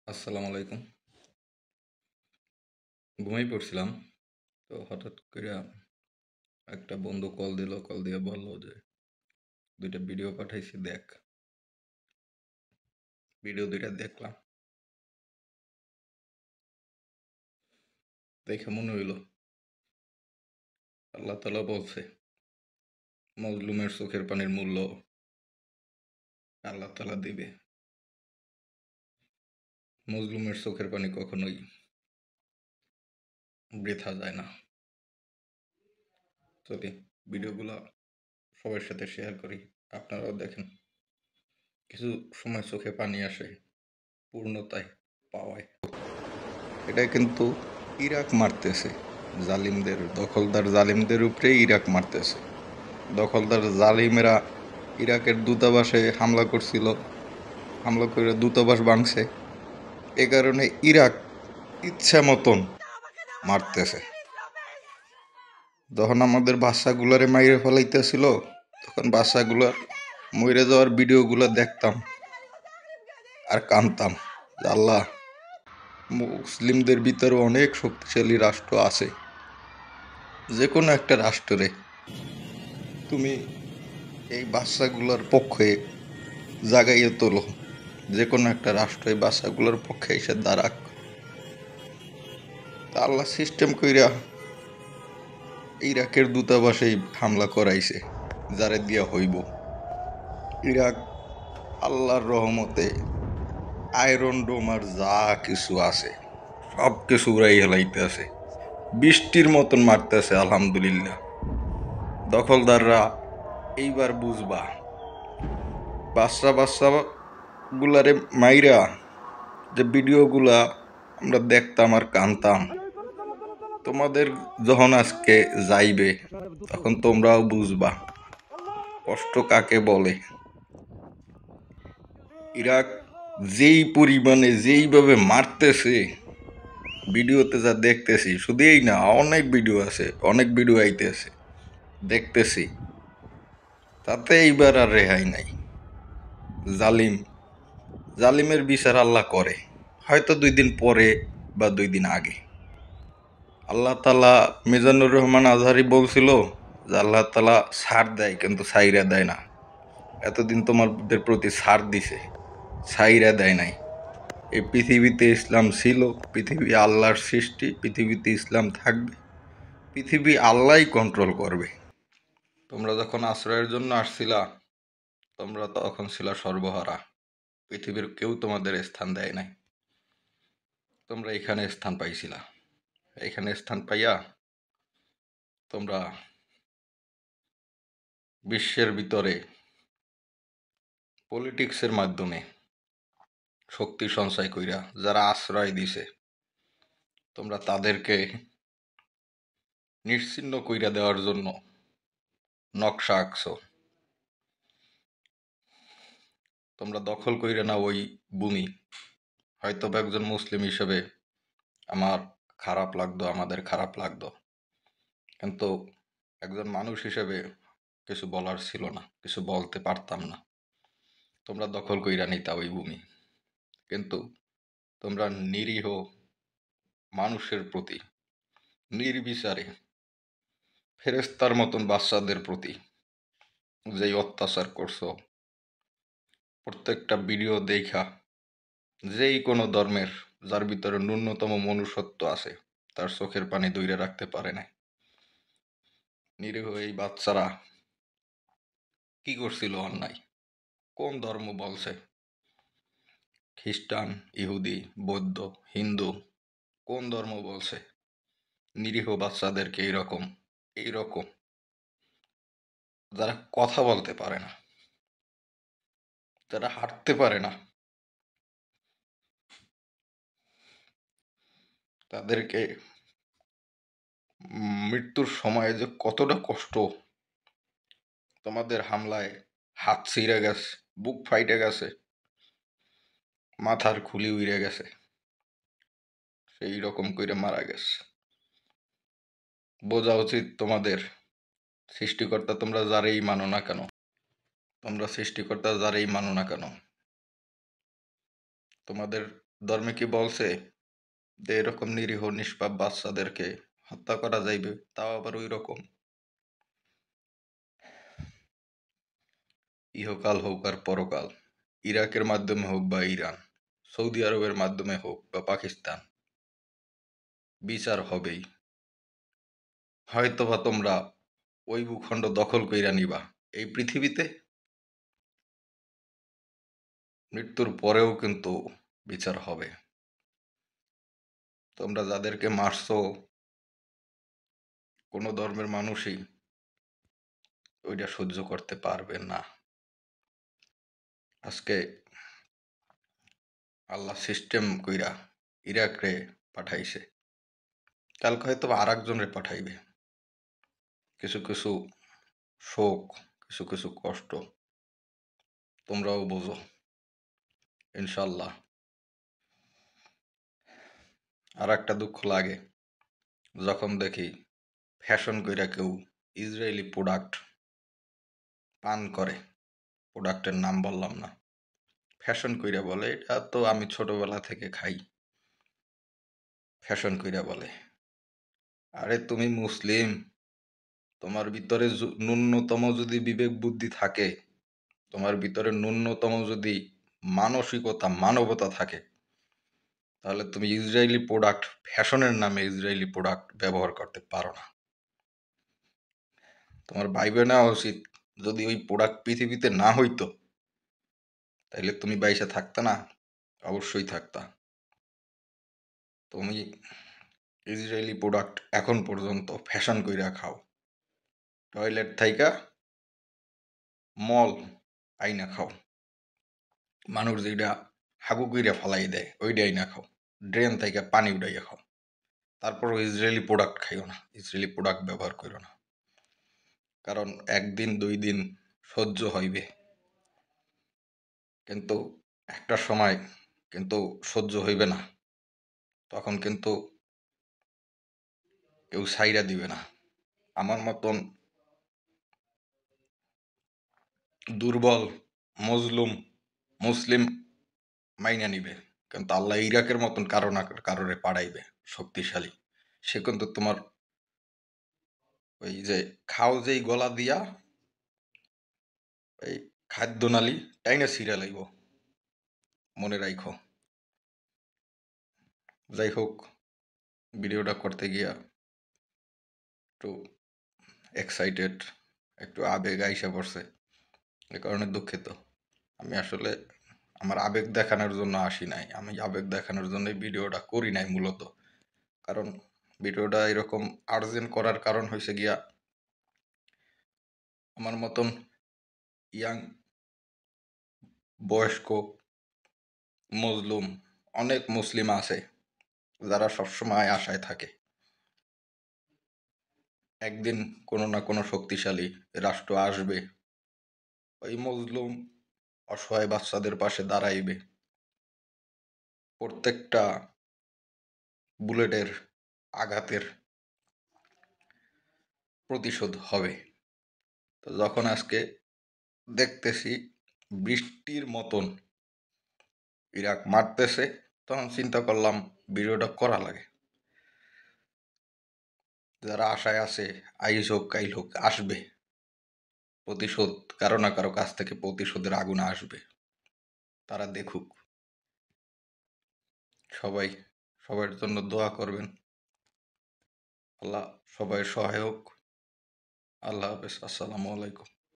আসসালামু আলাইকুম। ঘুমাই পড়ছিলাম। তো হঠাৎ কইরা একটা বন্ধু কল দিল। কল দিয়ে বলল যে, "২ টা ভিডিও পাঠাইছি দেখ।" ভিডিও ২ টা দেখলাম। দেখে মনে হইল আল্লাহ তাআলা বলছে, মজলুমের চোখের পানির মূল্য আল্লাহ তাআলা দিবে। মজলুমের চোখের পানি কখনোই বৃথা যায় না। যদি ভিডিওগুলা সবার সাথে শেয়ার করি, আপনারাও দেখেন। কিছু সময় চোখে পানি আসে পূর্ণতায় পাওয়ায়। এটা কিন্তু ইরাক মারতেছে জালিমদের, দখলদার জালিমদের উপরে ইরাক মারতেছে। দখলদার জালিমেরা ইরাকের দূতাবাসে হামলা করছিল, হামলা করে দূতাবাস ভাঙছে। এ কারণে ইরাক ইচ্ছা মতন মারতেছে। যখন আমাদের বাচ্চাগুলারে মাইরে ফেলাইতেছিল, তখন বাচ্চাগুলার মরে যাওয়ার ভিডিওগুলো দেখতাম আর কাঁদতাম, আল্লাহ, মুসলিমদের ভিতরে অনেক শক্তিশালী রাষ্ট্র আছে, যে কোনো একটা রাষ্ট্রে তুমি এই বাচ্চাগুলোর পক্ষে জাগাইয়ে তোলো। যে কোনো একটা রাষ্ট্র এই বাচ্চাগুলোর পক্ষে এসে দাঁড়াক। তা আল্লাহ সিস্টেম কইরা ইরাকের দূতাবাসেই হামলা করাইছে, যারে দিয়া হইব। ইরাক আল্লাহর রহমতে আয়রন ডোম আর যা কিছু আছে সব কিছু উড়াই হেলাইতে আছে, বৃষ্টির মতন মারতেছে। আলহামদুলিল্লাহ, দখলদাররা এইবার বুঝবা। বাচ্চা বাচ্চা গুলারে মাইরা যে ভিডিওগুলা আমরা দেখতাম আর কানতাম, তোমাদের যখন আজকে যাইবে তখন তোমরাও বুঝবা কষ্ট কাকে বলে। ইরাক যেই পরিমাণে যেইভাবে মারতেছে, ভিডিওতে যা দেখতেছি, শুধু এই না, অনেক ভিডিও আছে, অনেক ভিডিও আইতেছে, দেখতেছি। তাতে এইবার আর রেহাই নাই। জালিমের বিচার আল্লাহ করে, হয়তো 2 দিন পরে বা 2 দিন আগে। আল্লাহ তাআলা, মিজানুর রহমান আজহারি বলছিল যে আল্লাহ তাআলা ছাড় দেয় কিন্তু ছাইরা দেয় না। এতদিন তোমাদের প্রতি ছাড় দিছে, ছাইরা দেয় নাই। এই পৃথিবীতে ইসলাম ছিল, পৃথিবী আল্লাহর সৃষ্টি, পৃথিবীতে ইসলাম থাকবে, পৃথিবী আল্লাহই কন্ট্রোল করবে। তোমরা যখন আশ্রয়ের জন্য আসছিলা, তোমরা তখন ছিলা সর্বহারা। পৃথিবীর কেউ তোমাদের স্থান দেয় নাই, তোমরা এখানে স্থান পাইছিলা। এখানে স্থান পাইয়া তোমরা বিশ্বের ভিতরে পলিটিক্সের মাধ্যমে শক্তি সঞ্চয় কইরা যারা আশ্রয় দিছে, তোমরা তাদেরকে নিশ্চিহ্ন কইরা দেওয়ার জন্য নকশা আঁকছো। তোমরা দখল কইরা না ওই ভূমি। হয়তো একজন মুসলিম হিসেবে আমার খারাপ লাগতো, আমাদের খারাপ লাগতো, কিন্তু একজন মানুষ হিসেবে কিছু বলার ছিল না, কিছু বলতে পারতাম না। তোমরা দখল কইরা নিতা ওই ভূমি, কিন্তু তোমরা নিরীহ মানুষের প্রতি নির্বিচারে ফেরেশতার মতন বাচ্চাদের প্রতি যেই অত্যাচার করছো, প্রত্যেকটা ভিডিও দেখা যেই কোনো ধর্মের যার ভিতরে ন্যূনতম মনুষ্যত্ব আছে তার চোখের পানি ধইরা রাখতে পারে না। নিরীহ এই বাচ্চারা কি করছিল অন্যায়? কোন ধর্ম বলছে? খ্রিস্টান, ইহুদি, বৌদ্ধ, হিন্দু, কোন ধর্ম বলছে নিরীহ বাচ্চাদেরকে এইরকম যারা কথা বলতে পারে না, যারা হাঁটতে পারে না, তাদেরকে মৃত্যুর সময়ে যে কতটা কষ্ট, তোমাদের হামলায় হাত ছিঁড়ে গেছে, বুক ফাইটে গেছে, মাথার খুলি উইড়ে গেছে, সেই রকম কইরা মারা গেছে। বোঝা উচিত তোমাদের, সৃষ্টিকর্তা তোমরা যারেই মানো না কেন, তোমরা সৃষ্টিকর্তা যারেই মানো না কেন, তোমাদের ধর্মে কি বলছে যে এরকম নিরীহ নিষ্পাপ বাচ্চাদেরকে হত্যা করা যাইবে? তাও আবার ওই রকম ইহকাল হোক আর পরকাল, ইরাকের মাধ্যমে হোক বা ইরান, সৌদি আরবের মাধ্যমে হোক বা পাকিস্তান, বিচার হবেই। হয়তোবা তোমরা ওই ভূখণ্ড দখল কইরা নিবা এই পৃথিবীতে, মৃত্যুর পরেও কিন্তু বিচার হবে। তোমরা যাদেরকে মারছো, কোনো ধর্মের মানুষই ওইটা সহ্য করতে পারবে না। আজকে আল্লাহ সিস্টেম কইরা ইরাকরে পাঠাইছে, কালকে হয়তো আর একজনের পাঠাইবে। কিছু কিছু শোক, কিছু কিছু কষ্ট তোমরাও বোঝো ইনশাল্লাহ। আর একটা দুঃখ লাগে যখন দেখি ফ্যাশন কইরা কেউ ইসরায়েলি প্রোডাক্ট পান করে, প্রোডাক্টের নাম বললাম না, ফ্যাশন কইরা বলে এটা তো আমি ছোটবেলা থেকে খাই, ফ্যাশন কইরা বলে। আরে তুমি মুসলিম, তোমার ভিতরে ন্যূনতম যদি বিবেক বুদ্ধি থাকে, তোমার ভিতরে ন্যূনতম যদি মানসিকতা মানবতা থাকে, তাহলে তুমি ইসরায়েলি প্রোডাক্ট, ফ্যাশনের নামে ইসরায়েলি প্রোডাক্ট ব্যবহার করতে পারো না। তোমার ভাইবে নেওয়া উচিত, যদি ওই প্রোডাক্ট পৃথিবীতে না হইতো তাইলে তুমি বাইসে থাকতা না? অবশ্যই থাকতা। তুমি ইসরায়েলি প্রোডাক্ট এখন পর্যন্ত ফ্যাশন কইরা খাও, টয়লেট থাইকা মল আইনা খাও, মানুষ যেটা হাগু কইরা ফালাই দেয় ওইটাই না খাও, ড্রেন থেকে পানি উঠাইয়া খাও, তারপরও ইসরায়েলি প্রোডাক্ট খাইও না, ইসরায়েলি প্রোডাক্ট ব্যবহার করো না। কারণ একদিন দুই দিন সহ্য হইবে, কিন্তু একটা সময় কিন্তু সহ্য হইবে না, তখন কিন্তু কেউ সাইরা দিবে না। আমার মতন দুর্বল মজলুম মুসলিম মাইনা নিবে, কিন্তু আল্লাহ ইরাকের মতন কারো না কারোরে পাঠাইবে শক্তিশালী। সে কিন্তু তোমার ওই যে খাও যেই গলা দিয়া এই খাদ্যনালী টাইনা ছিঁড়া লাইব, মনে রাখো। যাই হোক, ভিডিওটা করতে গিয়া একটু এক্সাইটেড, একটু আবেগ আইসা পড়ছে, এ কারণে দুঃখিত। আমি আসলে আমার আবেগ দেখানোর জন্য আসি নাই, আমি আবেগ দেখানোর জন্য ভিডিওটা করি নাই মূলত। কারণ ভিডিওটা এরকম আর্জেন্ট করার কারণ হয়েছে গিয়া, আমার মতন ইয়াং বয়স্ক মজলুম অনেক মুসলিম আছে যারা সবসময় আশায় থাকে একদিন কোনো না কোনো শক্তিশালী রাষ্ট্র আসবে, ওই মজলুম অসহায় বাচ্চাদের পাশে দাঁড়াইবে, প্রত্যেকটা বুলেটের আঘাতের প্রতিশোধ হবে। তো যখন আজকে দেখতেছি বৃষ্টির মতন ইরাক মারতেছে, তখন চিন্তা করলাম ভিডিওটা করা লাগে। যারা আশায় আছে আইজ হোক কাইল হোক আসবে, প্রতিশোধ কারো না কারো কাছ থেকে প্রতিশোধের আগুন আসবে, তারা দেখুক। সবাই সবার জন্য দোয়া করবেন, আল্লাহ সবাই সহায়ক। আল্লাহ হাফেজ, আসসালামু আলাইকুম।